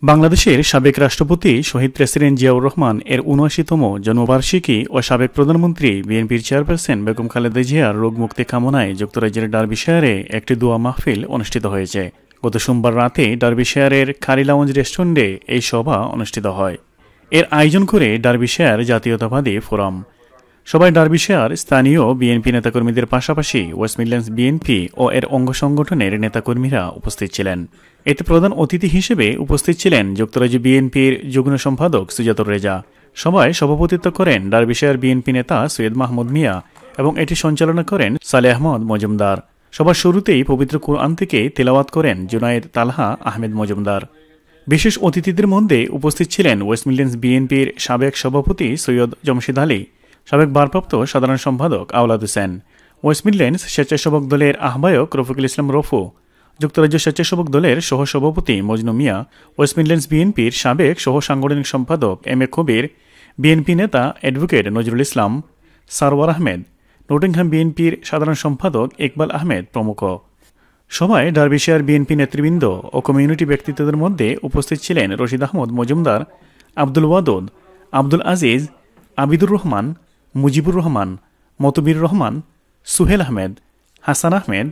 বাংলাদেশের সাবেক রাষ্ট্রপতি শহীদ প্রেসিডেন্ট জিয়াউর রহমান এর ৭৯তম জন্মবার্ষিকী ও সাবেক প্রধানমন্ত্রী বিএনপির চেয়ারপারসন বেগম খালেদা জিয়ার রোগ মুক্তি কামনায় যুক্তরাজ্যের ডার্বিশায়ারে একটি দোয়া মাহফিল অনুষ্ঠিত হয়েছে। গত সোমবার রাতে ডার্বিশায়ারের খারি লাউঞ্জ রেস্টুরেন্টে এই সভা অনুষ্ঠিত হয়। এর আয়োজন করে ডার্বিশায়ার জাতীয়তাবাদী ফোরাম। সবাই ডার্বিশায়ার স্থানীয় বিএনপি নেতাকর্মীদের পাশাপাশি ওয়েস্ট মিডল্যান্ডস বিএনপি ও এর অঙ্গ সংগঠনের নেতাকর্মীরা উপস্থিত ছিলেন। এতে প্রধান অতিথি হিসেবে উপস্থিত ছিলেন যুক্তরাজ্য বিএনপির যুগ্ম সম্পাদক সুজাতুর রেজা। সভায় সভাপতিত্ব করেন ডার্বিশায়ার বিএনপি নেতা সৈয়দ মাহমুদ মিয়া এবং এটি সঞ্চালনা করেন সালেহ আহমদ মজুমদার। সবার শুরুতেই পবিত্র কুরআন থেকে তেলাওয়াত করেন জুনায়েদ তালহা আহমেদ মজুমদার। বিশেষ অতিথিদের মধ্যে উপস্থিত ছিলেন ওয়েস্ট মিডল্যান্ডস বিএনপির সাবেক সভাপতি সৈয়দ জমশেদ আলী, সাবেক ভারপ্রাপ্ত সাধারণ সম্পাদক আওলাদ হোসেন, ওয়েস্ট মিডল্যান্ডস স্বেচ্ছাসেবক দলের আহ্বায়ক রফিকুল ইসলাম রফু, যুক্তরাজ্য স্বেচ্ছাসেবক দলের সহসভাপতি মজনু মিয়া, ওয়েস্ট মিডল্যান্ডস বিএনপির সাবেক সহ সাংগঠনিক সম্পাদক এম এ কবির, বিএনপি নেতা অ্যাডভোকেট নজরুল ইসলাম, সারওয়ার আহমেদ, নটিংহাম বিএনপির সাধারণ সম্পাদক ইকবাল আহমেদ প্রমুখ। সভায় ডার্বিশায়ার বিএনপি নেতৃবৃন্দ ও কমিউনিটি ব্যক্তিত্বদের মধ্যে উপস্থিত ছিলেন রশিদ আহমদ মজুমদার, আব্দুল ওয়াদুদ, আব্দুল আজিজ, আবিদুর রহমান, মুজিবুর রহমান, মতবির রহমান, সুহেল আহমেদ, হাসান আহমেদ,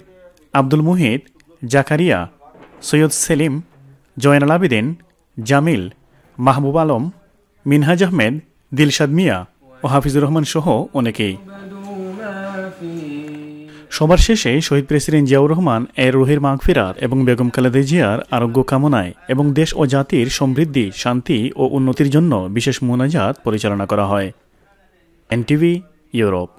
আব্দুল মুহিত, জাকারিয়া, সৈয়দ সেলিম, জয়নাল আবেদিন, জামিল, মাহবুব আলম, মিনহাজ আহমেদ, দিলশাদ মিয়া ও হাফিজুর রহমান সহ অনেকেই। সবার শেষে শহীদ প্রেসিডেন্ট জিয়াউর রহমান এর রুহের মাগফিরাত এবং বেগম খালেদা জিয়ার আরোগ্য কামনায় এবং দেশ ও জাতির সমৃদ্ধি, শান্তি ও উন্নতির জন্য বিশেষ মোনাজাত পরিচালনা করা হয়। NTV, Europe.